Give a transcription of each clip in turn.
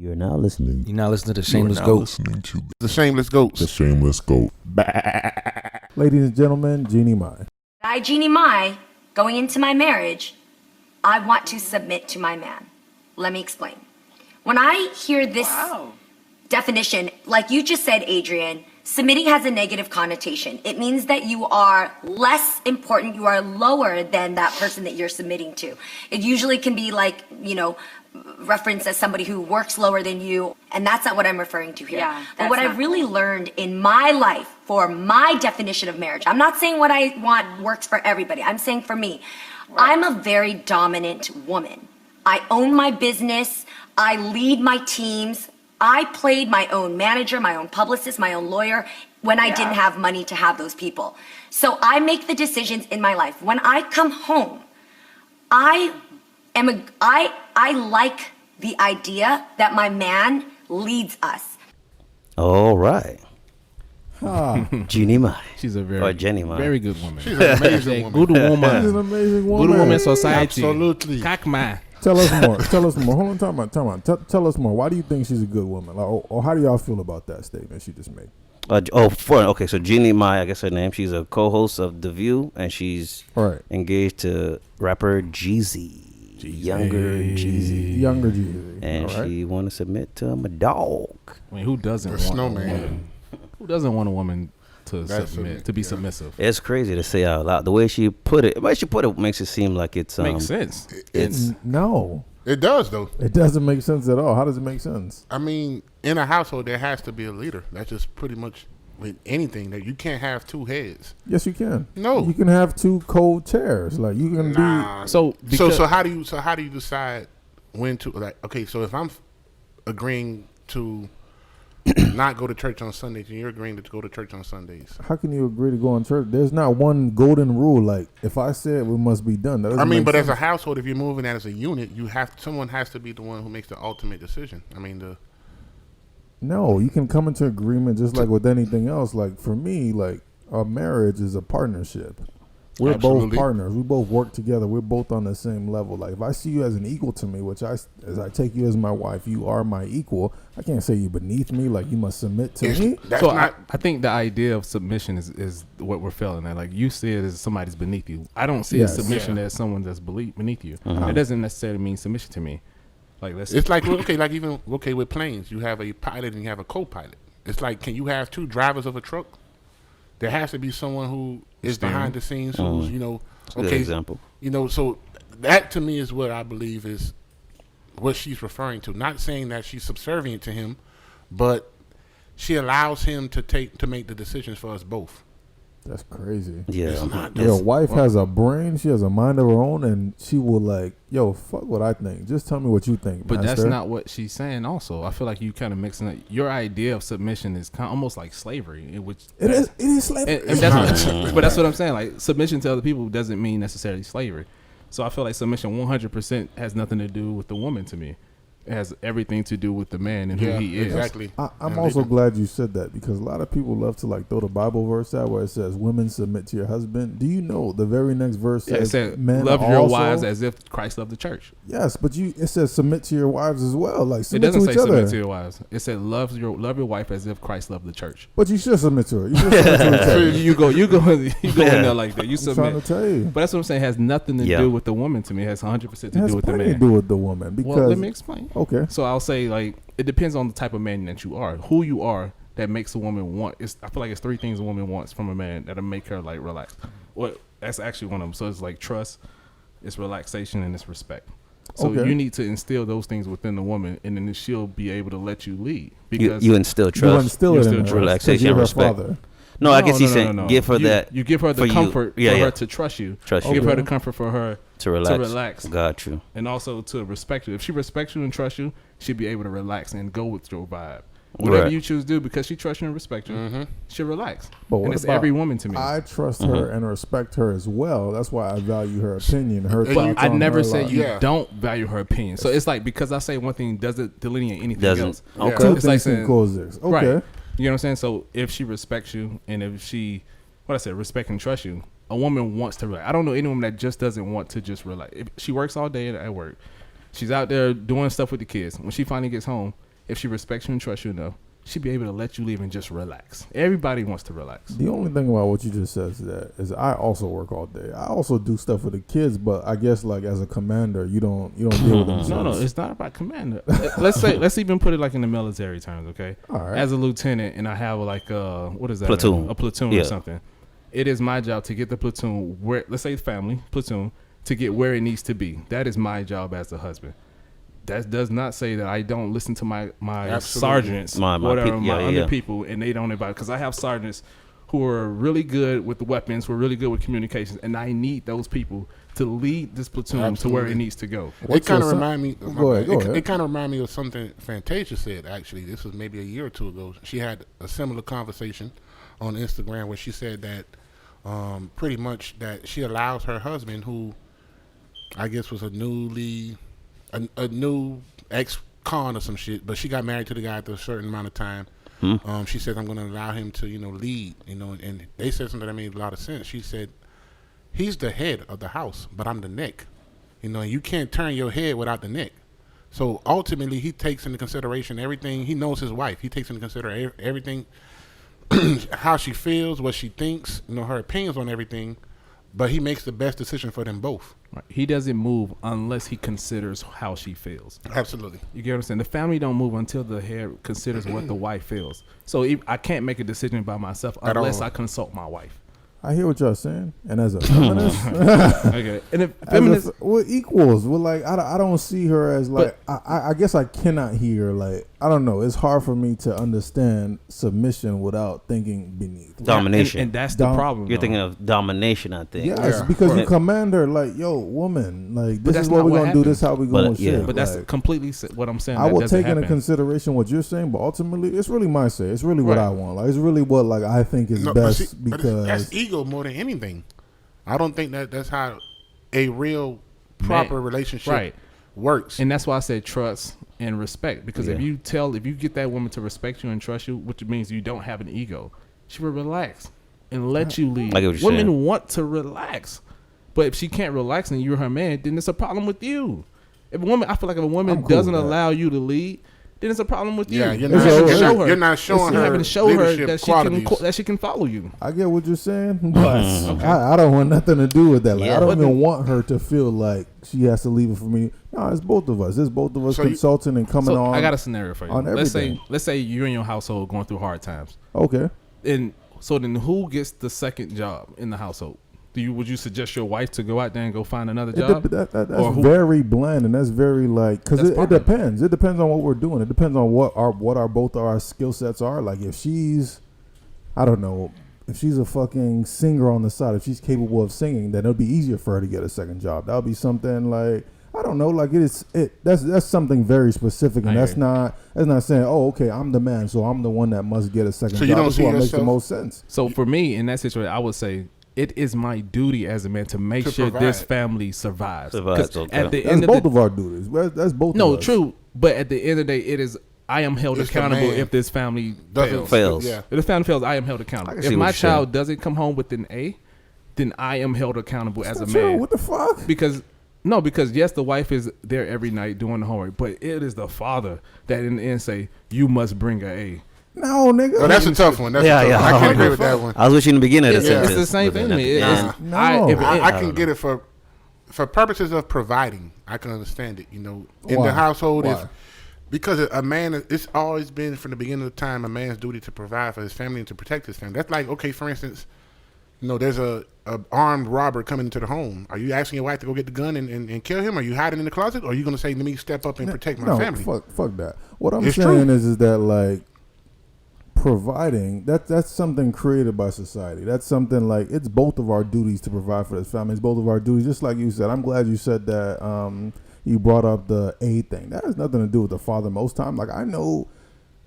You're now listening to the Shameless Goat. The Shameless Goats. The Shameless Goat. Ladies and gentlemen, Jeannie Mai. I, Jeannie Mai, going into my marriage, I want to submit to my man. Let me explain. When I hear this definition, like you just said, Adrian, submitting has a negative connotation. It means that you are less important, you are lower than that person that you're submitting to. It usually can be like, referenced as somebody who works lower than you, and that's not what I'm referring to here. Yeah, but what I've really learned in my life for my definition of marriage, I'm not saying what I want works for everybody, I'm saying for me, I'm a very dominant woman. I own my business, I lead my teams, I played my own manager, my own publicist, my own lawyer when I didn't have money to have those people. So I make the decisions in my life. When I come home, I like the idea that my man leads us. All right. Jeannie Mai. She's a Jenny Mai. very good woman. She's an amazing woman. Good woman. She's an amazing woman. Good woman society. Absolutely. Kakma. Tell us more. Hold on, time out. Tell us more. Why do you think she's a good woman? Or how do y'all feel about that statement she just made? So Jeannie Mai, I guess her name. She's a co-host of The View, and she's engaged to rapper Jeezy. Younger Jeezy. And she want to submit to my dog. I mean, who doesn't want a woman? Who doesn't want a woman to submit, to be submissive? It's crazy to say out loud. The way she put it, makes it seem like it's makes sense. No. It does, though. It doesn't make sense at all. How does it make sense? I mean, in a household, there has to be a leader. That's just pretty much with anything. That you can't have two heads. Yes, you can. No, you can have two co-chairs. Like you can do. So how do you decide when to okay? So if I'm agreeing to not go to church on Sundays, and you're agreeing to go to church on Sundays, how can you agree to go on church? There's not one golden rule. Like if I said it must be done. That but as a household, if you're moving as a unit, someone has to be the one who makes the ultimate decision. No, you can come into agreement just like with anything else. Like for me, like a marriage is a partnership. We're both partners. We both work together. We're both on the same level. Like if I see you as an equal to me, as I take you as my wife, you are my equal. I can't say you're beneath me. Like you must submit to me. So I think the idea of submission is what we're feeling at. Like you see it as somebody's beneath you. I don't see submission as someone that's beneath you. It doesn't necessarily mean submission to me. Like it's like with planes, you have a pilot and you have a co-pilot. It's like, can you have two drivers of a truck? There has to be someone who is behind the scenes, who's good example. So that to me is what I believe is what she's referring to. Not saying that she's subservient to him, but she allows him to make the decisions for us both. That's crazy. Yeah. Your wife has a brain. She has a mind of her own, and she will fuck what I think. Just tell me what you think, But master. That's not what she's saying also. I feel like you kind of mixing it. Your idea of submission is kind of almost like slavery. It is slavery. But that's what I'm saying. Like submission to other people doesn't mean necessarily slavery. So I feel like submission 100% has nothing to do with the woman to me. It has everything to do with the man and who he is. Exactly. I'm also glad you said that because a lot of people love to throw the Bible verse out where it says women submit to your husband. Do you know the very next verse says men love your wives as if Christ loved the church. Yes, but it says submit to your wives as well. Like it doesn't say submit to your wives. It said love your wife as if Christ loved the church. But you should submit to her. You should submit to her. you go in there like that. You submit. I'm trying to tell you. But that's what I'm saying. It has nothing to do with the woman to me. It has 100% to do with the man. It has plenty to do with the woman. Because, well, let me explain. Okay. So I'll say it depends on the type of man that you are. Who you are that makes a woman want. I feel like it's three things a woman wants from a man that'll make her relax. Well, that's actually one of them. So it's trust, it's relaxation, and it's respect. So you need to instill those things within the woman, and then she'll be able to let you lead. Because you instill trust, relaxation, and respect. Father. No, I guess he's saying give her that. You give her the comfort for her to trust you. Give her the comfort for her to relax. Got you. And also to respect you. If she respects you and trusts you, she'll be able to relax and go with your vibe. Whatever you choose to do, because she trusts you and respects you, she'll relax. And it's every woman to me. I trust her and respect her as well. That's why I value her opinion, her thoughts. I never said you don't value her opinion. So it's like because I say one thing doesn't delineate anything else. Okay. Two things can coexist. Okay. Right. You know what I'm saying? So if she respects you and if she, respect and trust you, a woman wants to relax. I don't know any woman that just doesn't want to just relax. If she works all day at work. She's out there doing stuff with the kids. When she finally gets home, if she respects you and trusts you enough, she'd be able to let you leave and just relax. Everybody wants to relax. The only thing about what you just said is I also work all day. I also do stuff with the kids, but I guess like as a commander, you don't deal with them. No, it's not about commander. let's even put it like in the military terms, okay? All right. As a lieutenant, and I have like what is that? Platoon. A platoon or something. It is my job to get the platoon where, let's say family platoon, to get where it needs to be. That is my job as a husband. That does not say that I don't listen to my sergeants, my under people, and they don't invite. Because I have sergeants who are really good with the weapons, who are really good with communications, and I need those people to lead this platoon to where it needs to go. It kind of remind me. Go ahead. It kind of remind me of something Fantasia said. Actually, this was maybe a year or two ago. She had a similar conversation on Instagram where she said that pretty much that she allows her husband, who I guess was a new ex-con or some shit, but she got married to the guy after a certain amount of time. She said, I'm going to allow him to, lead, and they said something that made a lot of sense. She said, he's the head of the house, but I'm the neck. You can't turn your head without the neck. So ultimately, he takes into consideration everything. He knows his wife. He takes into consideration everything, how she feels, what she thinks, her opinions on everything, but he makes the best decision for them both. Right. He doesn't move unless he considers how she feels. Absolutely. You get what I'm saying? The family don't move until the head considers what the wife feels. So I can't make a decision by myself unless I consult my wife. I hear what y'all saying, and as a feminist, okay, and if feminist, we're equals. We're like, I don't see her as like. I guess I cannot hear like. I don't know. It's hard for me to understand submission without thinking beneath. Domination, and that's the problem. You're thinking of domination, I think. Yes, because you command her like, yo, woman, like this is what we're gonna do. This is how we gonna shit. But that's completely what I'm saying. I will take into consideration what you're saying, but ultimately, it's really my say. It's really what I want. Like, it's really what like I think is best because that's ego more than anything. I don't think that's how a real proper relationship works. And that's why I said trust and respect. Because if you get that woman to respect you and trust you, which means you don't have an ego, she will relax and let you lead. Women want to relax, but if she can't relax and you're her man, then it's a problem with you. I feel like if a woman doesn't allow you to lead, then it's a problem with you. Yeah, you're not showing her that she can follow you. I get what you're saying, but I don't want nothing to do with that. Like, I don't even want her to feel like she has to leave it for me. No, it's both of us. It's both of us consulting and coming on. I got a scenario for you. Let's say you're in your household going through hard times. Okay. And so then who gets the second job in the household? Would you suggest your wife to go out there and go find another job? That's very bland, and that's very like because it depends. It depends on what we're doing. It depends on what both our skill sets are. Like if she's, I don't know, if she's a fucking singer on the side, if she's capable of singing, then it'll be easier for her to get a second job. That'll be something like I don't know, like that's something very specific, and that's not saying, oh, okay, I'm the man, so I'm the one that must get a second job. That's what makes the most sense. So for me in that situation, I would say, it is my duty as a man to make sure this family survives. At the end of both of our duties. That's both. No, of us. True. But at the end of the day, it is I am held accountable if this family fails. Yeah. If the family fails, I am held accountable. If my child doesn't come home with an A, then I am held accountable as a man. What the fuck? Because yes, the wife is there every night doing the homework, but it is the father that in the end say you must bring an A. No, nigga. Oh, that's a tough one. I can't agree with that one. I was wishing in the beginning of the sentence. It's the same thing to me. I can get it for purposes of providing. I can understand it. In the household, because a man, it's always been from the beginning of time a man's duty to provide for his family and to protect his family. That's like, okay, for instance, there's a armed robber coming into the home. Are you asking your wife to go get the gun and kill him? Are you hiding in the closet? Or are you going to say, let me step up and protect my family? Fuck that. What I'm saying is that like, providing that's something created by society. That's something like it's both of our duties to provide for this family. It's both of our duties, just like you said. I'm glad you said that. You brought up the A thing. That has nothing to do with the father most time. Like I know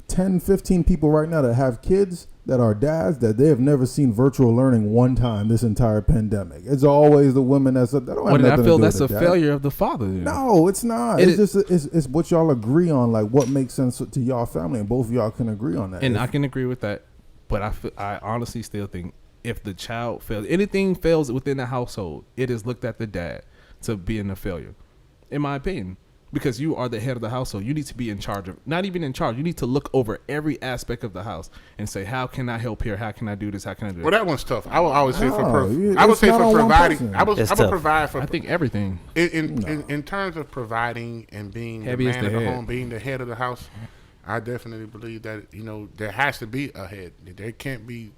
10, 15 people right now that have kids that are dads that they have never seen virtual learning one time this entire pandemic. It's always the women that don't have nothing to do with it. I feel that's a failure of the father. No, it's not. It's what y'all agree on, like what makes sense to y'all family, and both of y'all can agree on that. And I can agree with that, but I honestly still think if the child fails, anything fails within the household, it is looked at the dad to being a failure, in my opinion. because you are the head of the household. You need to be in charge of, not even in charge. You need to look over every aspect of the house and say, how can I help here? How can I do this? How can I do that? Well, that one's tough. I would say for providing. I would provide for. I think everything in terms of providing and being the man of the home, being the head of the house. I definitely believe that there has to be a head. There can't be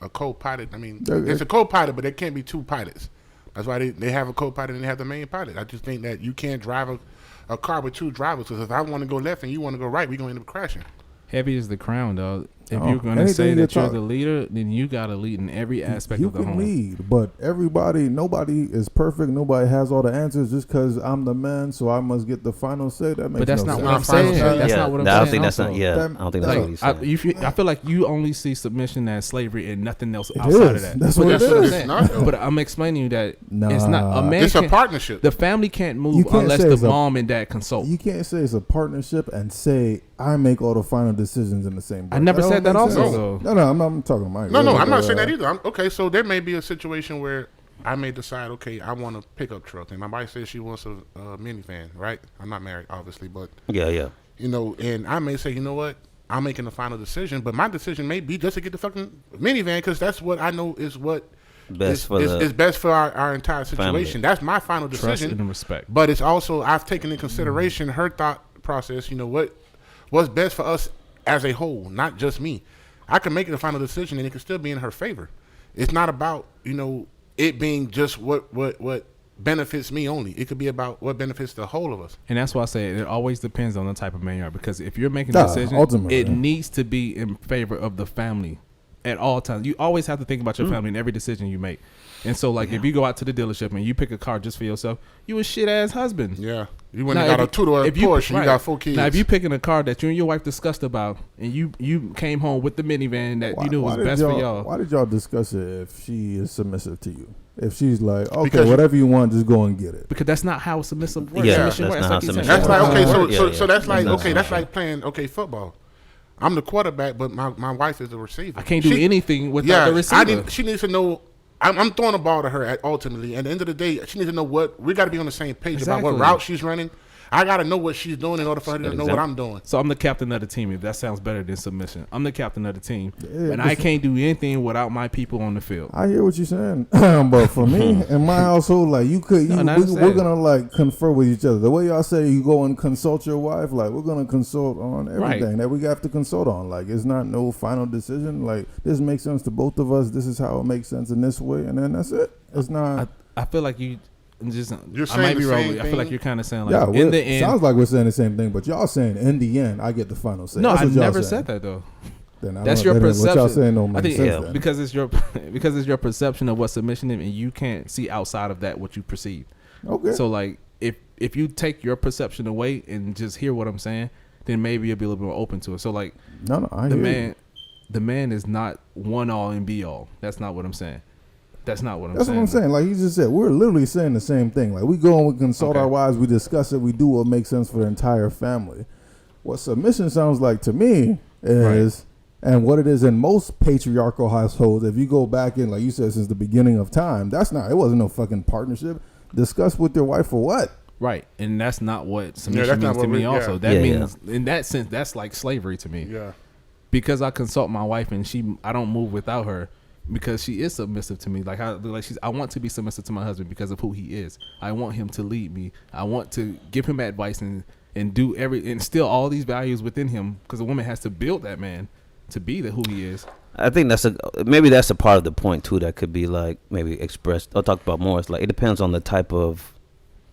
a co-pilot. I mean, it's a co-pilot, but there can't be two pilots. That's why they have a co-pilot and they have the main pilot. I just think that you can't drive a car with two drivers, because if I want to go left and you want to go right, we're going to end up crashing. Heavy is the crown, dog. If you're going to say that you're the leader, then you got to lead in every aspect of the home. You can lead, but nobody is perfect. Nobody has all the answers. Just because I'm the man, so I must get the final say. That makes but that's no not sense. what I'm saying. That's not what I'm saying. I don't think that's not. Yeah, I don't think that's what he's saying. I feel like you only see submission as slavery and nothing else outside of that. That's what it is. But I'm explaining you that it's not a man. It's a partnership. The family can't move unless the mom and dad consult. You can't say it's a partnership and say I make all the final decisions in the same breath. I never said that also, though. No, I'm talking to Mike. No, I'm not saying that either. Okay, so there may be a situation where I may decide, okay, I want a pickup truck, and my wife says she wants a minivan, right? I'm not married, obviously, but yeah. And I may say, you know what? I'm making the final decision, but my decision may be just to get the fucking minivan, because that's what I know is what is best for our entire situation. Family. That's my final decision. Trust and respect. But it's also, I've taken into consideration her thought process. What's best for us as a whole, not just me. I can make the final decision and it can still be in her favor. It's not about, it being just what benefits me only. It could be about what benefits the whole of us. And that's why I say it always depends on the type of man you are, because if you're making a decision, it needs to be in favor of the family at all times. You always have to think about your family in every decision you make. And so, if you go out to the dealership and you pick a car just for yourself, you a shit-ass husband. Yeah. You went and got a two-door Porsche, you got 4 kids. Now, if you picking a car that you and your wife discussed about, and you came home with the minivan that you knew was best for y'all. Why did y'all discuss it if she is submissive to you? If she's like, okay, because whatever you want, just go and get it. Because that's not how submissive works. Yeah, submission that's not how submission works. That's like, okay, so that's like, okay, that's like playing, football. I'm the quarterback, but my wife is the receiver. I can't do anything without the receiver. She needs to know. I'm throwing a ball to her ultimately. At the end of the day, she needs to know we got to be on the same page about what route she's running. I got to know what she's doing in order for her to know what I'm doing. So I'm the captain of the team, if that sounds better than submission. I'm the captain of the team, and I can't do anything without my people on the field. I hear what you're saying, but for me, in my household, we're going to confer with each other. The way y'all say you go and consult your wife, we're going to consult on everything that we have to consult on. It's not no final decision. This makes sense to both of us. This is how it makes sense in this way, and then that's it. It's not. I feel like you. You're I might be wrong. I feel like you're kind of saying in the end. Sounds like we're saying the same thing, but y'all saying in the end, I get the final say. No, I never said that though. That's your perception. What y'all saying don't make sense because it's your perception of what submission is, and you can't see outside of that what you perceive. Okay. So if you take your perception away and just hear what I'm saying, then maybe you'll be a little bit more open to it. So the man is not one all and be all. That's not what I'm saying. That's not what I'm saying. That's what I'm saying. Like you just said, we're literally saying the same thing. We go and we consult our wives, we discuss it, we do what makes sense for the entire family. What submission sounds like to me is, and what it is in most patriarchal households, if you go back in, like you said, since the beginning of time, it wasn't no fucking partnership. Discuss with your wife for what? Right. And that's not what submission means to me also. That means, in that sense, that's like slavery to me. Yeah. Because I consult my wife and I don't move without her. Because she is submissive to me, I want to be submissive to my husband because of who he is. I want him to lead me. I want to give him advice and do instill all these values within him. Because a woman has to build that man to be who he is. I think that's a part of the point too. That could be maybe expressed or talked about more. It's it depends on the type of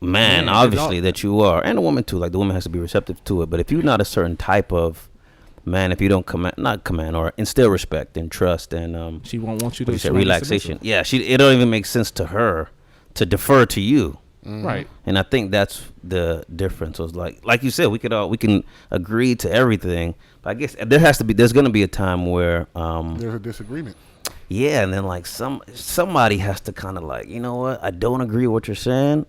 man, obviously that you are, and a woman too. The woman has to be receptive to it. But if you're not a certain type of man, if you don't not command or instill respect and trust and she won't want you to say relaxation. Yeah, it don't even make sense to her to defer to you. Right. And I think that's the difference. Was like you said, we can agree to everything, but I guess there's going to be a time where there's a disagreement. Yeah, and then somebody has to kind of you know what, I don't agree with what you're saying,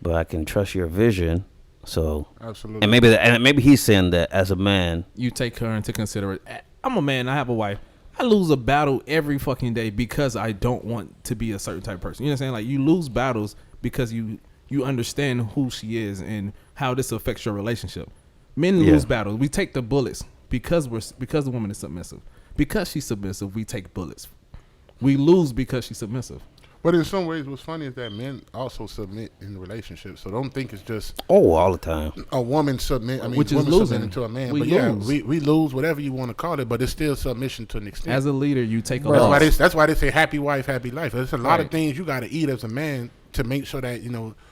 but I can trust your vision. So absolutely, and maybe he's saying that as a man, you take her into consideration. I'm a man. I have a wife. I lose a battle every fucking day because I don't want to be a certain type of person. You know what I'm saying? You lose battles because you you understand who she is and how this affects your relationship. Men lose battles. We take the bullets because the woman is submissive. Because she's submissive, we take bullets. We lose because she's submissive. But in some ways, what's funny is that men also submit in relationships. So don't think it's just all the time. A woman submit. I mean, which is losing to a man. We but lose. we lose whatever you want to call it. But it's still submission to an extent. As a leader, you take a loss. That's why they say happy wife, happy life. There's a lot of things you got to eat as a man to make sure that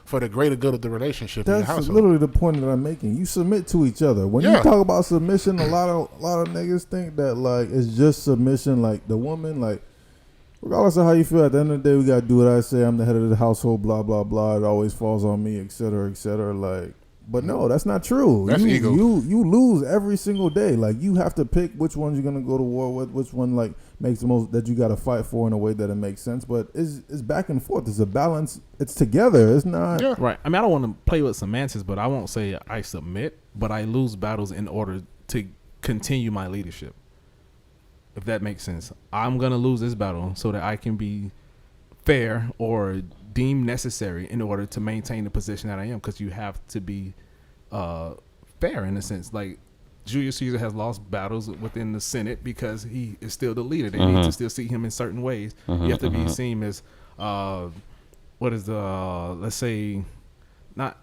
for the greater good of the relationship. That's in the household. Literally the point that I'm making. You submit to each other. When you talk about submission, a lot of niggas think that like it's just submission. Like the woman, like. Regardless of how you feel, at the end of the day, we gotta do what I say. I'm the head of the household. Blah blah blah. It always falls on me, etc., etc. Like, but no, that's not true. That's ego. You lose every single day. Like, you have to pick which one you're gonna go to war with, which one like makes the most that you gotta fight for in a way that it makes sense. But it's back and forth. It's a balance. It's together. It's not right. I mean, I don't want to play with semantics, but I won't say I submit, but I lose battles in order to continue my leadership. If that makes sense, I'm going to lose this battle so that I can be fair or deemed necessary in order to maintain the position that I am. Because you have to be fair in a sense. Like Julius Caesar has lost battles within the Senate because he is still the leader. They need to still see him in certain ways. You have to be seen as let's say not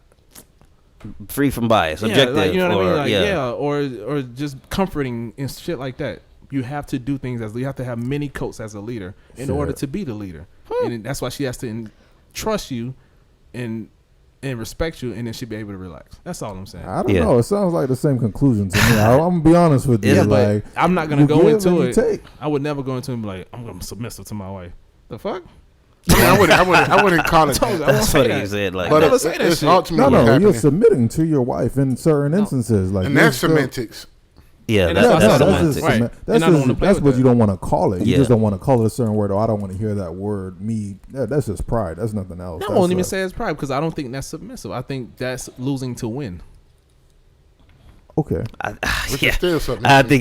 free from bias, objective. Like, you know what I mean? Like, or just comforting and shit like that. You have to do things you have to have many coats as a leader in order to be the leader, and that's why she has to trust you and respect you, and then she'll be able to relax. That's all I'm saying. I don't know. It sounds like the same conclusion to me. I'm gonna be honest with you. Like, I'm not gonna go into it. I would never go into it and be like, I'm gonna be submissive to my wife. The fuck? I wouldn't call it that. That's what he said. Like, but never say that shit. No, you're submitting to your wife in certain instances. Like, and that's semantics. Yeah, that's right. That's what you don't want to call it. You just don't want to call it a certain word. Or I don't want to hear that word. That's just pride. That's nothing else. I won't even say it's pride because I don't think that's submissive. I think that's losing to win. Okay. I think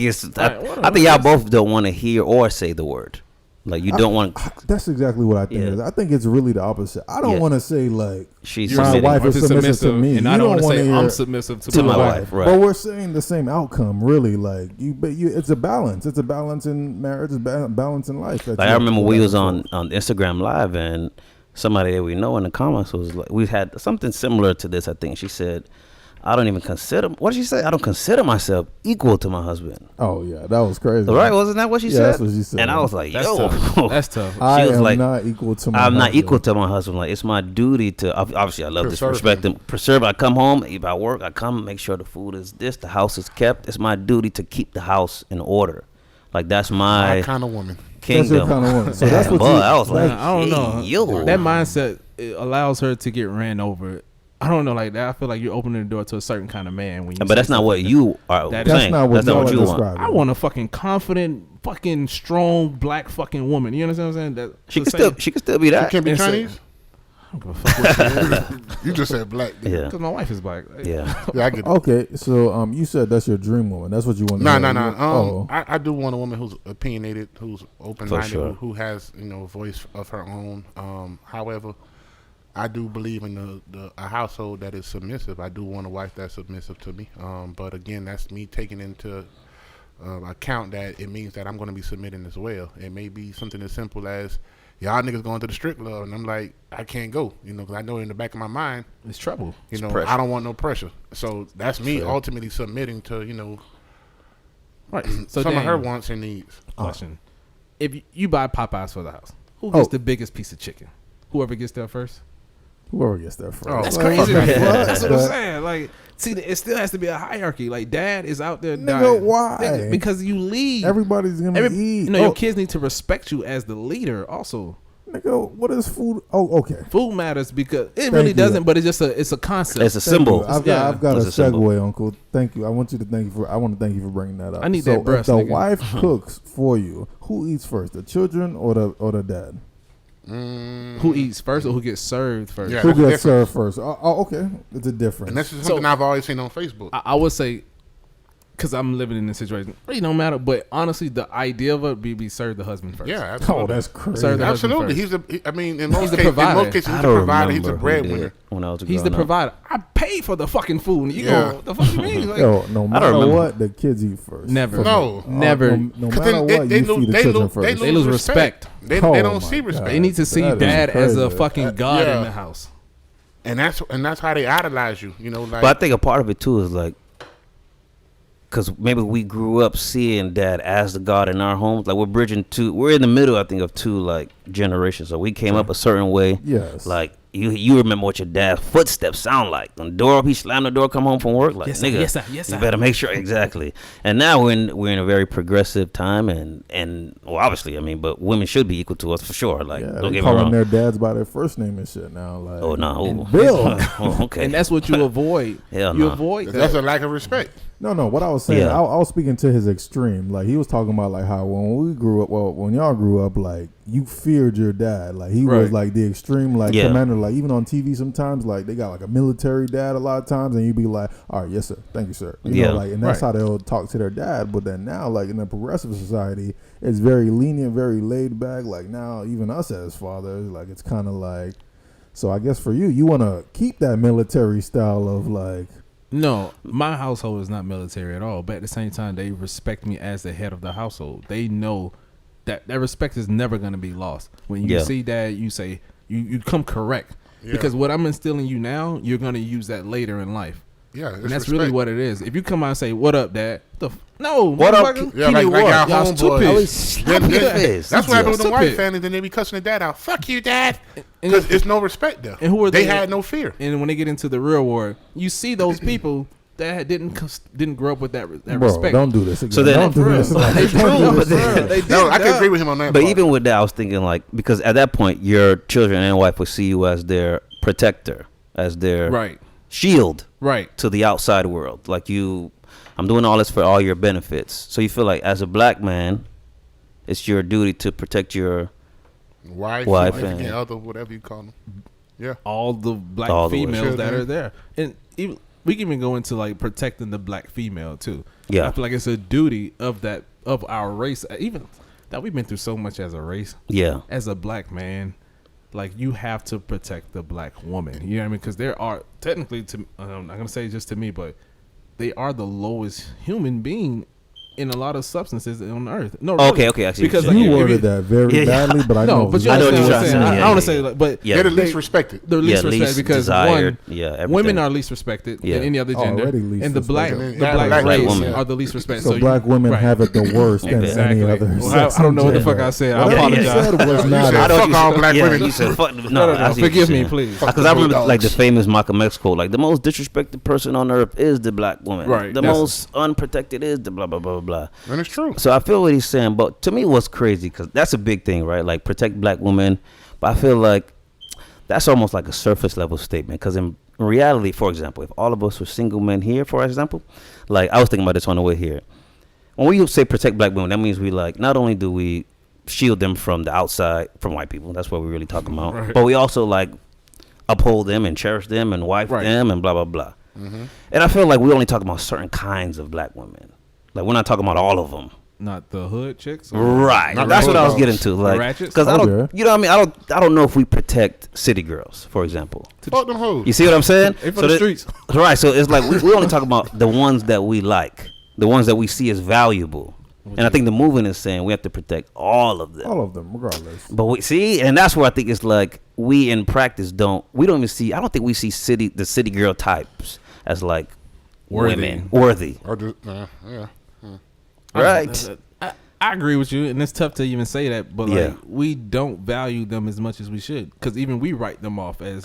it's. I think y'all both don't want to hear or say the word. Like, you don't want. That's exactly what I think. It is. I think it's really the opposite. I don't want to say like my wife is submissive to me, and I don't want to say I'm submissive to my wife. Right. But we're saying the same outcome, really. Like it's a balance. It's a balance in marriage. It's a balance in life. Like, I remember we was on Instagram Live, and somebody that we know in the comments was like, we had something similar to this. I think she said, I don't even consider. What did she say? I don't consider myself equal to my husband. Oh yeah, that was crazy. Right? Wasn't that what she said? That's what she said. And I was like, that's yo, tough. That's tough. I am like, not equal to my. I'm husband. not equal to my husband. Like, it's my duty to. Obviously, I love this, respect him, preserve. I come home, if I work, I come, make sure the food is the house is kept. It's my duty to keep the house in order. Like, that's my kind of woman. That's your kind of woman. So that's what I was like, I don't know. Yo. That mindset allows her to get ran over. I don't know, like that. I feel like you're opening the door to a certain kind of man. When you but that's not what you are saying. That's not what you want. I want a fucking confident, fucking strong black fucking woman. You understand what I'm saying? That she can still be that. She can't be Chinese. I don't give a fuck what you just said black. Yeah, because my wife is black. Yeah, I get it. Okay, so you said that's your dream woman. That's what you want. No. I do want a woman who's opinionated, who's open-minded, who has a voice of her own. However, I do believe in a household that is submissive. I do want a wife that's submissive to me. But again, that's me taking into account that it means that I'm going to be submitting as well. It may be something as simple as, y'all niggas going to the strip club, and I'm like, I can't go, because I know in the back of my mind, it's trouble. I don't want no pressure. So that's me ultimately submitting to, right. So some of her wants and needs. Question. If you buy Popeyes for the house, who gets the biggest piece of chicken? Whoever gets there first? Whoever gets there first. Oh, that's crazy. That's what I'm saying. Like, see, it still has to be a hierarchy. Like, dad is out there dying. Why? Nigga, because you lead. Everybody's gonna eat. Your kids need to respect you as the leader also. Nigga, what is food? Oh, okay. Food matters because it really doesn't, but it's a concept. It's a symbol. I've got a segue, Uncle. Thank you. I want to thank you for bringing that up. I need that breast. If the wife cooks for you, who eats first, the children or the dad? Who eats first or who gets served first? Yeah, who gets served first? Oh, okay. It's a difference. And that's just something I've always seen on Facebook. I would say because I'm living in this situation. It really don't matter. But honestly, the idea of it be serve the husband first. Yeah, absolutely. Oh, that's crazy. Serve the Absolutely. In most cases, he's a provider. He's a breadwinner. He's the provider. I pay for the fucking food. You go, the fuck you mean? Like, yo, no matter what, the kids eat first. Never. Never. No matter what, you feed the children first. They lose respect. They don't see respect. They need to see dad as a fucking god in the house. And that's how they idolize you. You know, like. But I think a part of it too is like, because maybe we grew up seeing dad as the god in our homes. Like we're in the middle, I think, of two like generations. So we came up a certain way. Yes. Like you remember what your dad's footsteps sound like. On the door, he slammed the door, come home from work. Like, yes, nigga, yes, you better make sure. Exactly. And now we're in a very progressive time, and well, obviously, I mean, but women should be equal to us for sure. Like, don't get me wrong. Calling their dads by their first name and shit now. Like, oh no, Bill. Oh, okay. And that's what you avoid. Avoid that. That's a lack of respect. No, what I was saying, I was speaking to his extreme. Like, he was talking about, like, how when y'all grew up, like, you feared your dad. Like, he was, like, the extreme, like, commander. Like, even on TV sometimes, like, they got, like, a military dad a lot of times, and you'd be like, all right, yes, sir, thank you, sir. You know, like, and that's how they'll talk to their dad. But then now, like, in a progressive society, it's very lenient, very laid back. Like, now, even us as fathers, like, it's kind of like, so I guess for you want to keep that military style of, like, no, my household is not military at all. But at the same time, they respect me as the head of the household. They know that respect is never going to be lost. When you see dad, you say, you come correct. Yeah. Because what I'm instilling you now, you're going to use that later in life. Yeah, and that's really what it is. If you come out and say, "What up, Dad?" No, what up? Yeah, like our homeboys. That's what happened with the white family. Then they be cussing their dad out. Fuck you, Dad. Because it's no respect there. And who are they had no fear. And when they get into the real world, you see those people that didn't grow up with that respect. Don't do this again. So then, don't do this. I can agree with him on that. But even with that, I was thinking like, because at that point, your children and wife will see you as their protector, as their shield to the outside world. Like I'm doing all this for all your benefits. So you feel like as a black man, it's your duty to protect your wife and other, whatever you call them. Yeah, all the black females that are there, and even we can even go into like protecting the black female too. Yeah, I feel like it's a duty of our race, even that we've been through so much as a race. Yeah, as a black man. Like, you have to protect the black woman. You know what I mean? Because there are, technically, I'm not going to say just to me, but they are the lowest human being in a lot of substances on Earth. No, really. Okay. Actually, because like, you worded that very badly, but I know. But you know what I'm saying. I don't want to say, like, but they're the least respected. They're least respected because desired, women are least respected than any other gender, and the black race are the least respected. So black women have it the worst than any other. I don't know what the fuck I said. I apologize. Fuck all black women. You said fuck. No, forgive me, please. Because I remember like the famous Malcolm X quote, like the most disrespected person on earth is the black woman. Right. The most unprotected is the blah blah blah blah. And it's true. So I feel what he's saying, but to me, what's crazy, because that's a big thing, right? Like protect black women, but I feel like that's almost like a surface level statement. Because in reality, for example, if all of us were single men here, for example, like I was thinking about this on the way here. When we say protect black women, that means we like not only do we shield them from the outside, from white people, that's what we're really talking about, but we also like uphold them and cherish them and wife them and blah blah blah. Mm-hmm. And I feel like we only talk about certain kinds of black women. Like we're not talking about all of them. Not the hood chicks, right? That's what I was getting to. Like, because I don't, you know what I mean? I don't know if we protect city girls, for example. Fuck them hoes. You see what I'm saying? They for the streets, right? So it's like we only talk about the ones that we like, the ones that we see as valuable. And I think the movement is saying we have to protect all of them, regardless. But we see, and that's where I think it's like we in practice don't even see. I don't think we see the city girl types as like worthy. Right. I agree with you, and it's tough to even say that, but like we don't value them as much as we should, because even we write them off as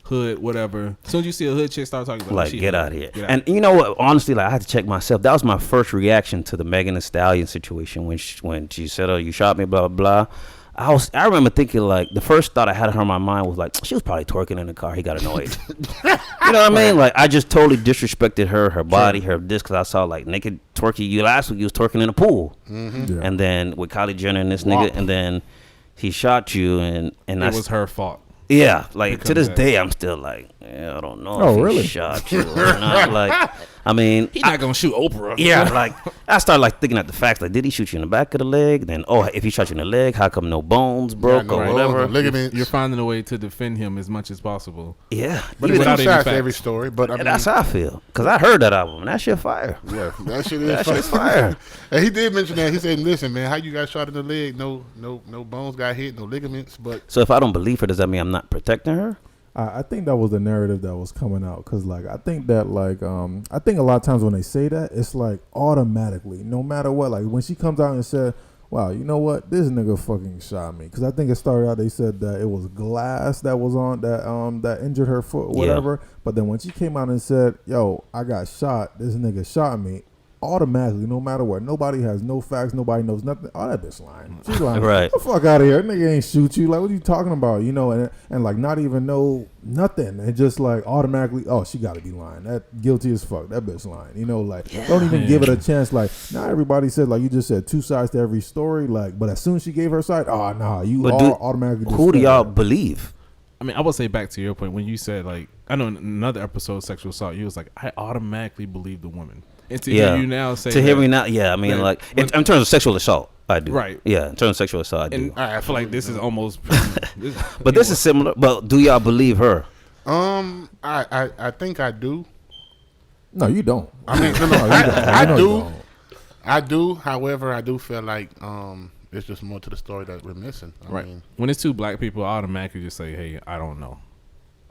hood, whatever. As soon as you see a hood chick start talking about like get out of here. And you know what? Honestly, like I had to check myself. That was my first reaction to the Megan Thee Stallion situation when she said, "Oh, you shot me," blah blah blah. I remember thinking like the first thought I had her in my mind was like she was probably twerking in the car. He got annoyed. You know what I mean? Like I just totally disrespected her body, her this, because I saw like naked twerking. You last week you was twerking in a pool, and then with Kylie Jenner and this nigga, and then he shot you, and it was her fault. Yeah, like to this day I'm still like, I don't know if he shot you or not. Like I mean, he's not gonna shoot Oprah. Yeah, like I started like thinking at the facts. Like, did he shoot you in the back of the leg? Then, if he shot you in the leg, how come no bones broke or whatever? Ligaments. You're finding a way to defend him as much as possible. Yeah, but it's two sides to every story. But I mean, that's how I feel because I heard that album. That shit fire. Yeah, that shit is fire. And he did mention that. He said, "Listen, man, how you got shot in the leg? No bones got hit, no ligaments." But so if I don't believe her, does that mean I'm not protecting her? I think that was the narrative that was coming out because, like, I think that, like, I think a lot of times when they say that, it's like automatically, no matter what. Like when she comes out and said, "Wow, you know what? This nigga fucking shot me," because I think it started out they said that it was glass that was on that injured her foot, or whatever. Yeah. But then when she came out and said, "Yo, I got shot. This nigga shot me." Automatically, no matter what, nobody has no facts, nobody knows nothing. Oh, that bitch lying. She's lying. Right. Get the fuck out of here. That nigga ain't shoot you. Like, what are you talking about? You know, and like not even know nothing. And just like automatically, oh, she gotta be lying. That guilty as fuck. That bitch lying. You know, like don't even give it a chance. Like now everybody said, like you just said, two sides to every story. Like, but as soon as she gave her side, oh nah, you automatically. Who do y'all believe? I mean, I would say back to your point when you said, like, I know in another episode of Sexual Assault, you was like, I automatically believe the woman. And to hear you now say to hear me now, I mean, like, in terms of sexual assault, I do. Right. Yeah, in terms of sexual assault, I do. And I feel like this is almost... but this is similar. But do y'all believe her? I think I do. No, you don't. I mean, I do. I do. However, I do feel like there's just more to the story that we're missing. I mean, when it's two black people, I automatically just say, "Hey, I don't know."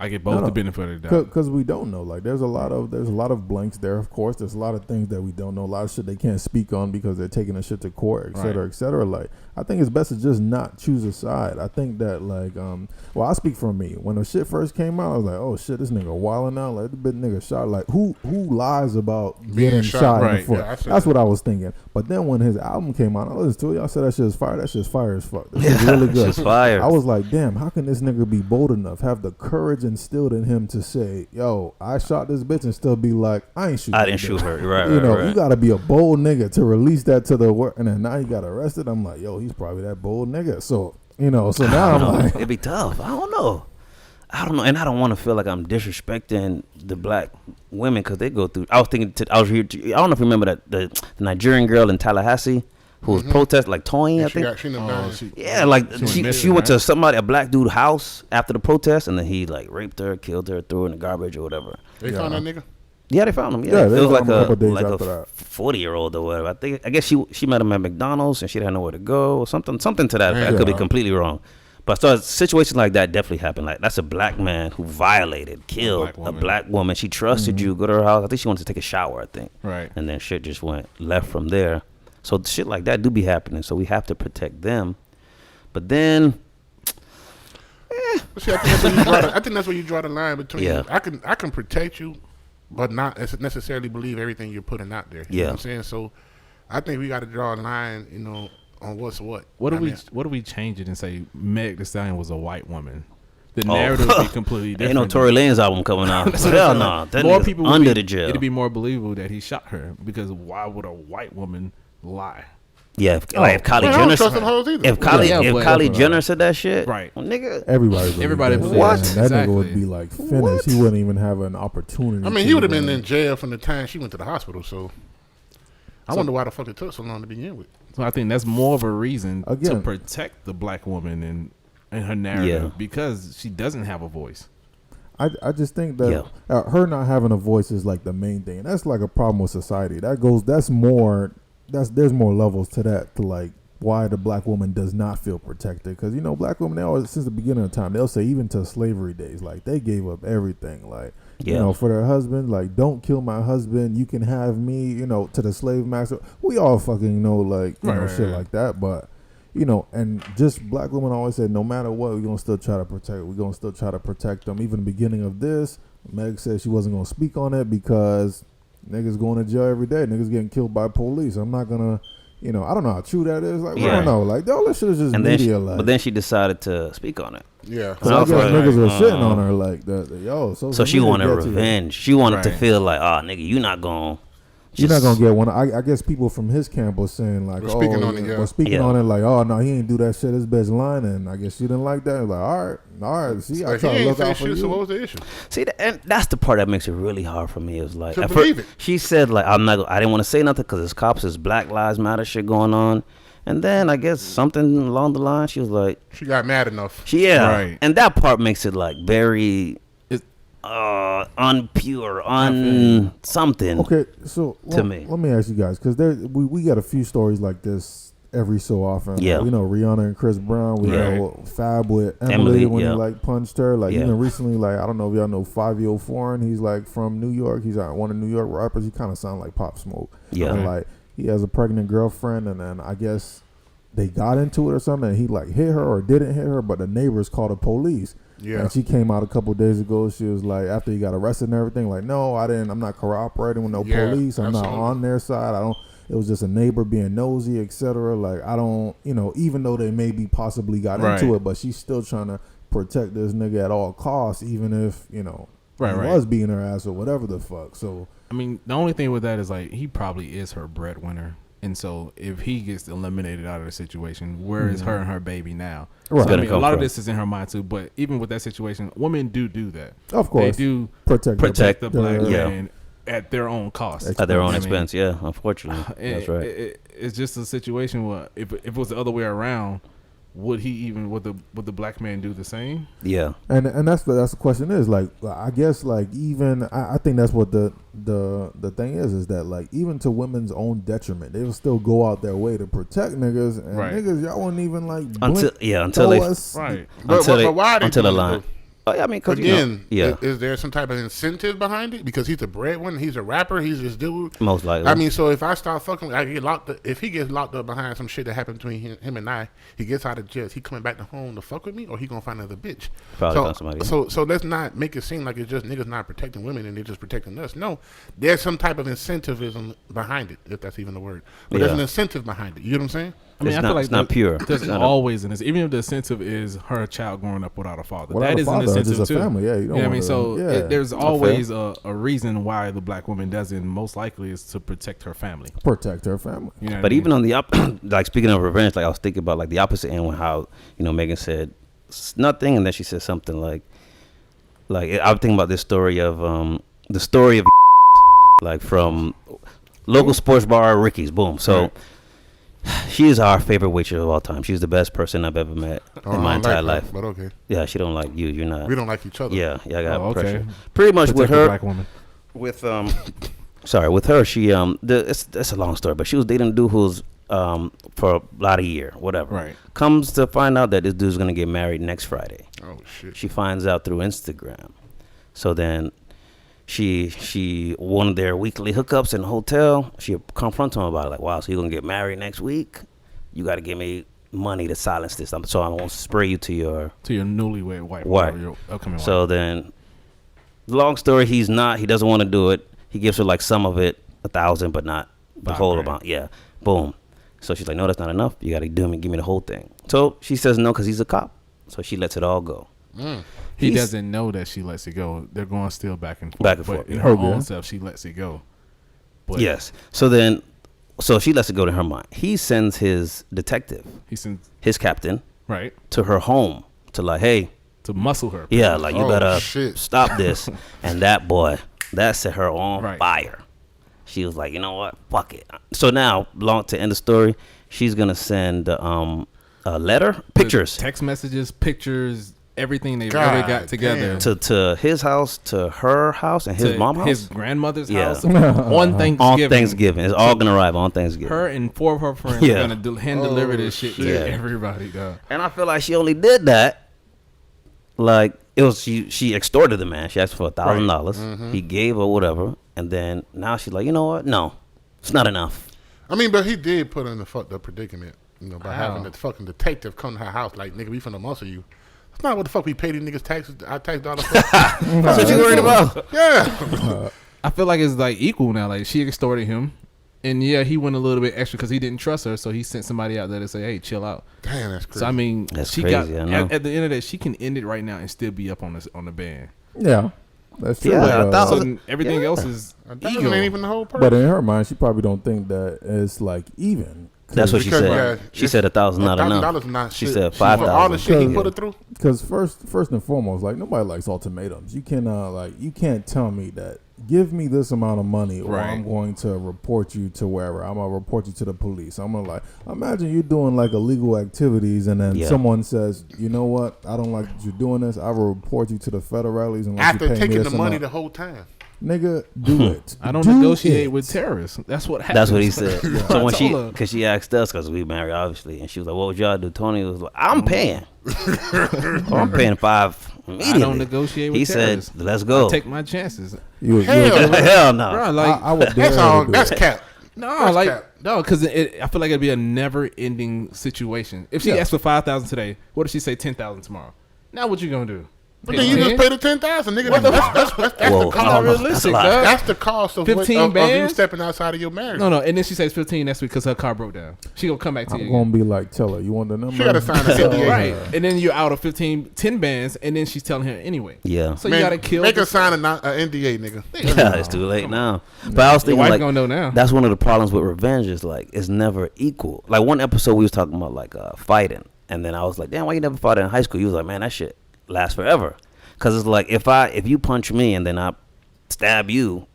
I get both the benefit of the doubt because we don't know. Like, there's a lot of blanks there. Of course, there's a lot of things that we don't know. A lot of shit they can't speak on because they're taking the shit to court, et cetera, et cetera. Like, I think it's best to just not choose a side. I think that, like, I speak for me. When the shit first came out, I was like, oh shit, this nigga wilding out. Like, the bit nigga shot. Like, who lies about getting shot in the foot? Yeah, that's what I was thinking. But then when his album came out, I listened to it. Y'all said that shit is fire. That shit's fire as fuck. That shit's really good. Shit's fire. I was like, damn, how can this nigga be bold enough, have the courage instilled in him to say, yo, I shot this bitch, and still be like, I didn't shoot her. Right, you know, you gotta be a bold nigga to release that to the world, and then now he got arrested. I'm like, yo, he's probably that bold nigga. So, you know, so now I'm like, it'd be tough. I don't know, and I don't want to feel like I'm disrespecting the black women because they go through. I was here. I don't know if you remember that the Nigerian girl in Tallahassee who was protesting, like Toyin, I think. She went to a black dude's house after the protest, and then he like raped her, killed her, threw her in the garbage or whatever. They found that nigga? Yeah, they found him. Yeah, it was like a 40-year-old or whatever. I guess she met him at McDonald's and she didn't know where to go or something to that effect. I could be completely wrong. But so situations like that definitely happen. Like, that's a black man who killed a black woman. She trusted you, go to her house. I think she wanted to take a shower, I think. Right. And then shit just went left from there. So shit like that do be happening. So we have to protect them. But then, see, I think that's where you draw the line between. Yeah. I can protect you, but not necessarily believe everything you're putting out there. You know what I'm saying? So I think we got to draw a line, you know, on what's what. What do we change it and say Meg Thee Stallion was a white woman? The narrative would be completely different. Ain't no Tory Lanez album coming out. Hell no. More people under the jail. It'd be more believable that he shot her because why would a white woman lie? Yeah, if Kylie Jenner said that shit, right? Well, nigga, everybody what? That nigga would be like finished. What? He wouldn't even have an opportunity. I mean, he would have been in jail from the time she went to the hospital. So I wonder why the fuck it took so long to begin with. So I think that's more of a reason to protect the black woman and her narrative because she doesn't have a voice. I just think that her not having a voice is like the main thing. And that's like a problem with society. There's more levels to that, to like why the black woman does not feel protected. Because, you know, black women, they always, since the beginning of time, they'll say, even to slavery days, like they gave up everything, like, you know, for their husband, like, don't kill my husband, you can have me, you know, to the slave master. We all fucking know, like, you know, shit like that. But, you know, and just black women always said, no matter what, we're gonna still try to protect them. Even the beginning of this, Meg said she wasn't gonna speak on it because niggas going to jail every day. Niggas getting killed by police. I'm not gonna, you know, I don't know how true that is. Like, I don't know. Like, all this shit is just media. But then she decided to speak on it. Yeah. So I guess niggas were shitting on her like that. So she wanted revenge. She wanted to feel like, oh, nigga, you not gonna You're not gonna get one. I guess people from his camp were saying like, we're speaking on it, yeah. Speaking on it like, oh no, he ain't do that shit. His bitch lying, and I guess you didn't like that. Like, all right. See, I try to look out for you. So what was the issue? See, and that's the part that makes it really hard for me. Is like, believe it. She said like, I didn't want to say nothing because it's cops, it's Black Lives Matter shit going on. And then I guess something along the line, she was like, she got mad enough. Right. And that part makes it like very unpure, something. Okay, so to me, let me ask you guys, because we got a few stories like this every so often. Yeah, like, Rihanna and Chris Brown. We know Fab with Emily when he like punched her. Like even recently, like I don't know if y'all know 5-Year Foreign. He's like from New York. He's one of New York rappers. He kind of sounds like Pop Smoke. Yeah, and like he has a pregnant girlfriend, and then I guess they got into it or something, and he like hit her or didn't hit her, but the neighbors called the police. Yeah. And she came out a couple of days ago. She was like, after he got arrested and everything, like, no, I'm not cooperating with no police. I'm not on their side. It was just a neighbor being nosy, etc. Like, I don't, even though they maybe possibly got into it, but she's still trying to protect this nigga at all costs, even if, he was beating her ass or whatever the fuck. So, I mean, the only thing with that is like, he probably is her breadwinner. And so if he gets eliminated out of the situation, where is her and her baby now? Right. So, I mean, a lot of this is in her mind too. But even with that situation, women do that. Of course. They do protect the black man at their own cost. At their own expense, unfortunately. That's right. It's just a situation where if it was the other way around, would the black man do the same? Yeah. And that's the question is, like, I guess, like, even I think that's what the thing is that, like, even to women's own detriment, they'll still go out their way to protect niggas, and niggas y'all won't even like until the line. I mean, cause again, is there some type of incentive behind it? Because he's a breadwinner, he's a rapper, he's this dude. Most likely. I mean, so if I start fucking, I get locked up. If he gets locked up behind some shit that happened between him and I, he gets out of jail. He coming back to home to fuck with me, or he gonna find another bitch? Probably find somebody. So let's not make it seem like it's just niggas not protecting women and they're just protecting us. No, there's some type of incentivism behind it, if that's even a word. But there's an incentive behind it. You know what I'm saying? I mean, I feel like it's not pure. There's always an even if the incentive is her child growing up without a father. That is an incentive too. Family, you know what I mean? So there's always a reason why the black woman doesn't. Most likely is to protect her family. Protect her family. You know but even on the like speaking of revenge, like I was thinking about like the opposite end when how Megan said nothing, and then she said something like I'm thinking about this story of like from local sports bar Ricky's. Boom. So. Right. She is our favorite waitress of all time. She's the best person I've ever met in my entire life. But okay. Yeah, she don't like you. You're not. We don't like each other. Yeah, I got pressure. Pretty much with her. Black woman. With with her, she it's a long story, but she was dating a dude who's for a lot of year, whatever. Right. Comes to find out that this dude's gonna get married next Friday. Oh shit. She finds out through Instagram. So then. She one of their weekly hookups in the hotel. She confronts him about it, like, wow, so you're gonna get married next week? You got to give me money to silence this, so I won't spray you to your newlywed wife. Your upcoming so wife. Then, long story, he doesn't want to do it. He gives her like some of it, 1,000, but not the whole amount. Yeah, boom. So she's like, no, that's not enough. You got to give me the whole thing. So she says no because he's a cop. So she lets it all go. He doesn't know that she lets it go. They're going still back and forth. But in her own self, she lets it go. But yes. So she lets it go to her mind. He sends his detective. He sends his captain. Right. To her home to like, hey. To muscle her. Yeah, like you better stop this. And that set her on fire. She was like, you know what? Fuck it. So now, to end the story, she's gonna send a letter, pictures, text messages, pictures. Everything they've ever got together to his house, to her house, and his mom's house, his grandmother's house on Thanksgiving. On Thanksgiving, it's all gonna arrive on Thanksgiving. Her and 4 of her friends are gonna hand deliver this shit to everybody. Dog. And I feel like she only did that, like it was she extorted the man. She asked for $1,000. He gave her whatever, and then now she's like, you know what? No, it's not enough. I mean, but he did put her in the fucked up predicament, by having the fucking detective come to her house. Like, nigga, we finna muscle you. That's not what the fuck we pay these niggas taxes. Our tax dollars. That's what you worried about. Yeah. I feel like it's like equal now. Like she extorted him, and he went a little bit extra because he didn't trust her. So he sent somebody out there to say, "Hey, chill out." Damn, that's crazy. So I mean, that's she crazy, got at the end of that, she can end it right now and still be up on the band. Yeah. That's true. Yeah, so everything else is ego. Ain't even the whole person. But in her mind, she probably don't think that it's like even. That's what she said. She said $1,000 not enough. Not she shit. said $5,000. All the shit he put her through. Because first and foremost, like nobody likes ultimatums. You cannot you can't tell me that give me this amount of money or I'm going to report you to wherever. I'm gonna report you to the police. I'm gonna imagine you're doing like illegal activities and then someone says, you know what, I don't like that you're doing this. I will report you to the federales and after taking the money the whole time. Nigga, do it. I don't negotiate with terrorists. That's what happened. That's what he said. So when because she asked us, because we married, obviously, and she was like, "What would y'all do?" Tony was like, "I'm paying. I'm paying $5 immediately." I don't negotiate with terrorists. He said, "Let's go." I take my chances. Hell no. Bro, like, I would dare that's cap. No, because I feel like it'd be a never-ending situation. If she asked for $5,000 today, what if she say $10,000 tomorrow? Now what you gonna do? But then you just pay the $10,000, nigga. That's the cost. Realistic, that's the cost of 15 bands? Of you stepping outside of your marriage. No, and then she says 15. That's because her car broke down. She gonna come back to you. I'm gonna be like, tell her, you want the number? She gotta sign an NDA, right? And then you're out of 10 bands, and then she's telling her anyway. Yeah. So you gotta kill. Make her sign an NDA, nigga. Yeah, it's too late now. But I was thinking, your wife like, gonna know now. That's one of the problems with revenge is like it's never equal. Like one episode we was talking about like fighting, and then I was like, damn, why you never fought in high school? He was like, man, that shit lasts forever. Because it's like if you punch me and then I stab you,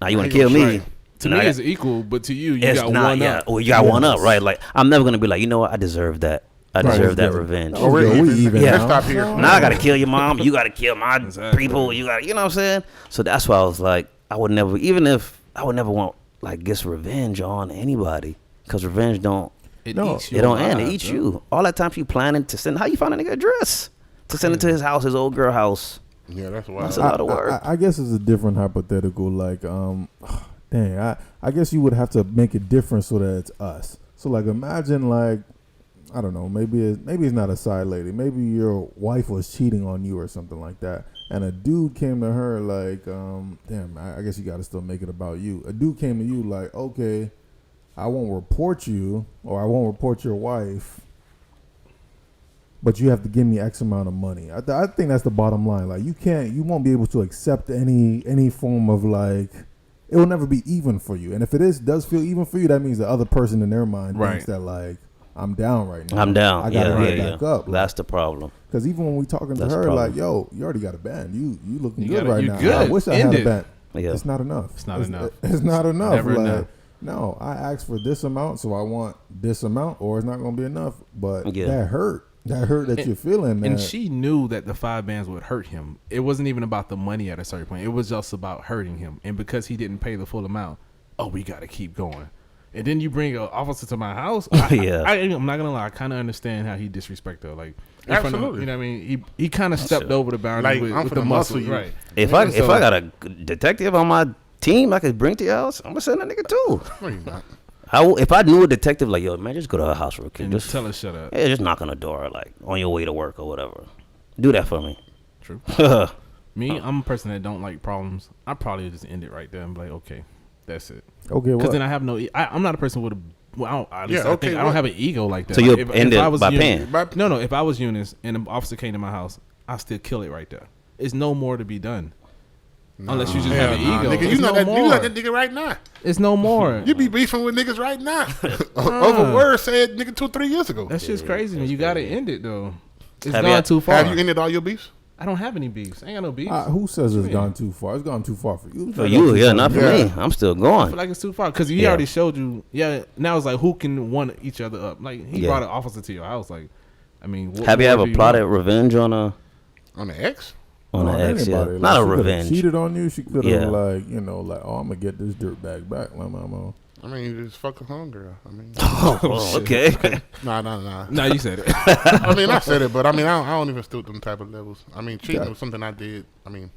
now you want to kill me. Right. To me, it's equal, but to you, you got one up. Well, you got one up, right? Like I'm never gonna be like, you know what? I deserve that. I deserve that revenge. Oh, we even. Yeah. Stop here. Now I gotta kill your mom. You gotta kill my people. You know what I'm saying? So that's why I was like, I would never want like get revenge on anybody because revenge don't. It don't end. It eats you. All that time you planning to send. How you find a nigga address? To send it to his house, his old girl house. Yeah, that's wild. That's a lot of work. I guess it's a different hypothetical. Like, dang, I guess you would have to make it different so that it's us. So, like, imagine, like, I don't know, maybe it's not a side lady. Maybe your wife was cheating on you or something like that, and a dude came to her like, damn, I guess you got to still make it about you. A dude came to you like, okay, I won't report you or I won't report your wife, but you have to give me X amount of money. I think that's the bottom line. Like you won't be able to accept any form of like, it will never be even for you. And if it does feel even for you, that means the other person in their mind thinks that like, I'm down right now. I'm down. I gotta get back up. Like, that's the problem. Because even when we talking to her, like, yo, you already got a band. You looking good right now. Good. I wish I had a band. Yeah. It's not enough. It's not enough. It's not enough. Never like, enough. No, I asked for this amount, so I want this amount, or it's not going to be enough. But that hurt. That hurt that you're feeling. And she knew that the 5 bands would hurt him. It wasn't even about the money at a certain point. It was just about hurting him. And because he didn't pay the full amount, we got to keep going. And then you bring an officer to my house. I'm not gonna lie. I kind of understand how he disrespected her. Like, absolutely. You know what I mean? He kind of stepped over the boundary with the muscle. Right. If I got a detective on my team, I could bring to your house. I'm gonna send that nigga too. No, you're not. If I knew a detective, like, yo, man, just go to her house real quick. And just tell her shut up. Yeah, just knock on the door, like on your way to work or whatever. Do that for me. True. Me, I'm a person that don't like problems. I probably just end it right there and be like, okay, that's it. Okay, because then I have no. I'm not a person with a. Well, I don't have an ego like that. So you'll end it by paying? No. If I was Eunice and an officer came to my house, I still kill it right there. It's no more to be done. No. Unless you just have an ego. Nigga, you know that nigga right now. It's no more. You be beefing with niggas right now. Over words said nigga 2-3 years ago. That's just crazy, man. You got to end it, though. It's gone too far. Have you ended all your beefs? I don't have any beefs. I ain't got no beefs. Who says it's gone too far? It's gone too far for you. For you, yeah, not for me. I'm still going. I feel like it's too far because he already showed you. Yeah, now it's like who can one each other up. Like he brought an officer to your house. Like, I mean, have you ever plotted revenge on the ex? On the ex, yeah. Like, not a revenge. Cheated on you. She could have like, I'm gonna get this dirt bag back. I mean, you just fuck a homegirl. I mean, okay. Nah. No, you said it. I mean, I said it, but I mean, I don't even stoop them type of levels. I mean, cheating was something I did. I mean,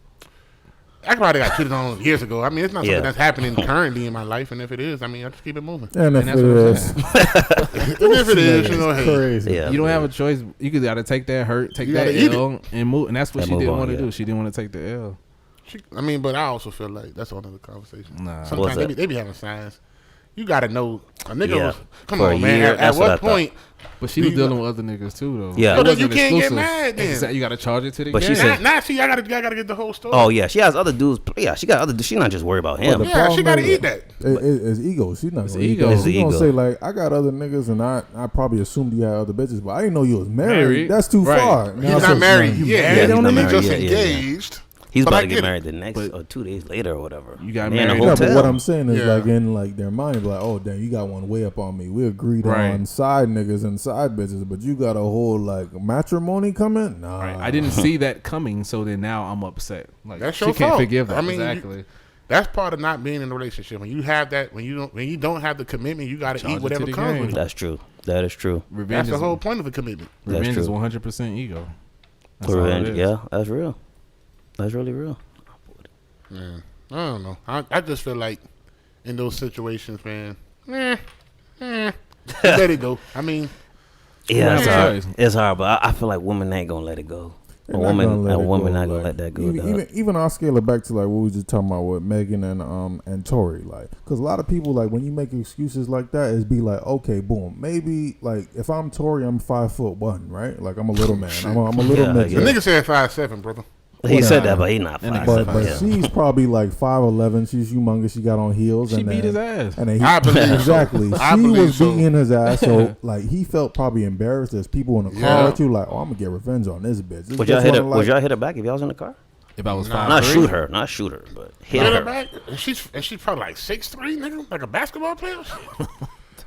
I probably got cheated on years ago. I mean, it's not something that's happening currently in my life, and if it is, I mean, I just keep it moving. And if it is, crazy. You don't have a choice. You could gotta take that hurt, take that L, and move. And that's what she didn't want to do. She didn't want to take the L. But I also feel like that's another conversation. Nah. Sometimes they be having signs. You gotta know a nigga was. Come For on, man. year, At what point? But she was dealing with other niggas too, though. Yeah. But you can't get mad then. Exactly. You got to charge it to the But game. she said, Nah, see, I gotta get the whole story. oh yeah, she has other dudes. Yeah, she got other. She not just worried about him. Yeah, she gotta eat that. It's ego. She's not gonna eat ego. that. It's She's ego. gonna say like, I got other niggas, and I probably assumed you had other bitches, but I didn't know you was married. That's too far. He's not married. Yeah, he's not he's married just yet, engaged. He's But about I to get get it. married the next or 2 days later or whatever. You got They in a married. No, hotel. but what I'm saying is Yeah. like in like their mind, like, oh damn, you got one way up on me. We agreed Right. on side niggas and side bitches, but you got a whole like matrimony coming. Nah, Right. I didn't see that coming, so then now I'm upset. Like That's she your can't fault. forgive that. I mean, exactly. That's part of not being in a relationship. When you have that, when you don't have the commitment, you got to Charge eat it whatever to the comes game. with it. That's true. That is true. Revenge That's the is whole point of a commitment. revenge is true. 100% ego. That's all it Revenge. is. Yeah, that's real. That's really real. Yeah. I don't know. I just feel like in those situations, man, let it go. I mean, Yeah, it's Yeah. hard. It's hard, but I feel like women ain't gonna let it go. They're A not woman gonna let it go, not gonna like, let that go. dog. Even I'll scale it back to like what we were just talking about with Megan and Tori, like, because a lot of people like when you make excuses like that, is be like, okay, boom, maybe like if I'm Tori, I'm 5'1", right? Like I'm a little man, I'm a little Yeah, I midget. get the it. nigga said 5'7", brother. He said Whatever. that, but he not fine. But Yeah. she's probably like 5'11". She's humongous. She got on heels. She and beat then, his ass. And then I believe so. exactly. I She believe was so. beating his ass. So like he felt probably embarrassed. There's people in the car Yeah. with you. Like, oh, I'm gonna get revenge on this bitch. This Would y'all bitch hit her? wanna, Would y'all hit her back if y'all was in the car? If I was Nah. 5'3", Not shoot her, but hit Hit her her. back, and she's probably like 6'3", nigga, like a basketball player.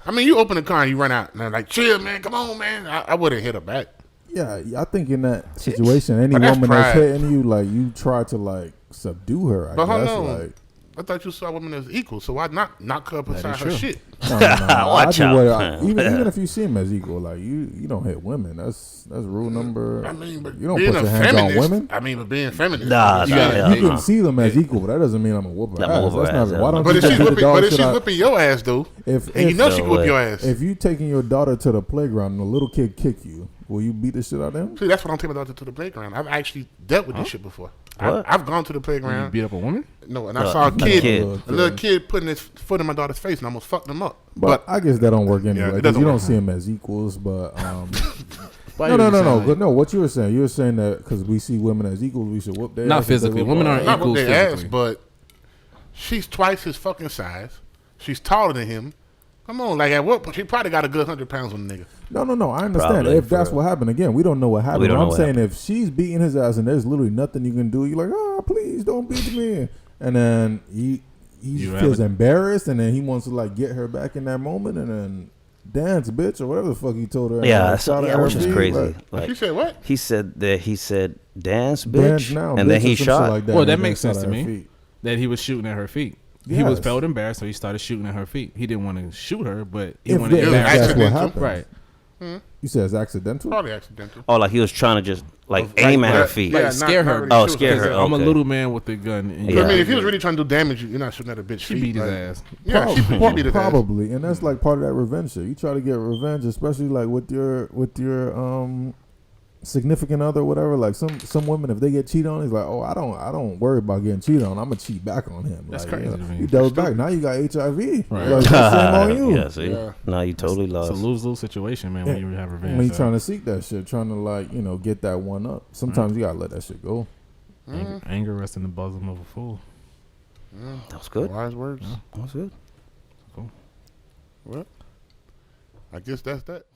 I mean, you open the car and you run out, and they're like, chill, man, come on, man. I wouldn't hit her back. Yeah, I think in that situation, any But that's woman that's pride. hitting you, like you try to like subdue her. I But hold guess. on. Like, I thought you saw women as equal, so why not knock her up inside her true. shit? no. Watch out. Even if you see him as equal, like you don't hit women. That's rule number. I mean, but you don't being put a your hands on feminist, women. I mean, but being feminist. Nah, you nah, gotta- hell You no. can see them as equal, but that doesn't mean I'm a whoop her I'm a ass. whoop her That's ass, not. yeah. Why don't But you if she's just beat the whipping, dog but if shit she's out? whipping your ass though, If and you know she No whip way. your ass. If you taking your daughter to the playground and a little kid kick you, will you beat the shit out of him? See, that's what I'm taking my daughter to the playground. I've actually dealt with this shit before. What? I've gone to the You playground. beat up a woman? No, and I No, saw a not a kid, kid. a little kid putting his foot in my daughter's face and almost fucked him up. But I guess that don't work anyway. it 'Cause doesn't you don't work. see them as equals. But Why no. you saying But like- no, what you were saying, that because we see women as equals, we should whoop their Not ass if they physically. whoop Women our aren't ass. not with equals their ass, physically. but she's twice his fucking size. She's taller than him. Come on, like at what point? She probably got a good 100 pounds on the nigga. No. I understand. Probably, If that's for- what happened, again, we don't know what happened. We don't But know I'm what saying if she's beating his ass and there's literally nothing you can do, you're like, oh, please don't beat me. And then he You feels rather- embarrassed, and then he wants to like get her back in that moment, and then dance, bitch, or whatever the fuck he told her. and, Yeah, like, that's, shot at yeah, her which is feet, crazy. like, Like She said what? he said dance, bitch, dance now, and then bitch, he or some shit shot. like that, Well, and that then makes shot sense at to her me. feet. That he was shooting at her feet. He was Yes. felt embarrassed, so he started shooting at her feet. He didn't want to shoot her, but he If wanted to was that's embarrass what her. accidental. happened, Right. You said it's accidental. Probably accidental. Oh, like he was trying to just like aim at her feet. Like, Yeah, scare not her. really Oh, shoot scare her. I'm a Okay. little man with a gun. And Yeah. I mean, if he was really trying to do damage, you're not shooting at a bitch. She feet, beat his like- ass. Yeah, she beat his ass. Probably, and that's like part of that revenge shit. You try to get revenge, especially like with your significant other, or whatever. Like some women, if they get cheated on, it's like, oh, I don't worry about getting cheated on. I'm gonna cheat back on him. That's like, crazy to me. You double back. Now you got HIV. Right. Like, that's the same on you. Yeah, see, Yeah. no, you totally It's lost. a lose-lose situation, man, when you have revenge. When you trying to seek that shit, trying to like get that one up. Sometimes you gotta let that shit go. Anger rests in the bosom of a fool. That was good. Wise words. That was good. Well, I guess that's that.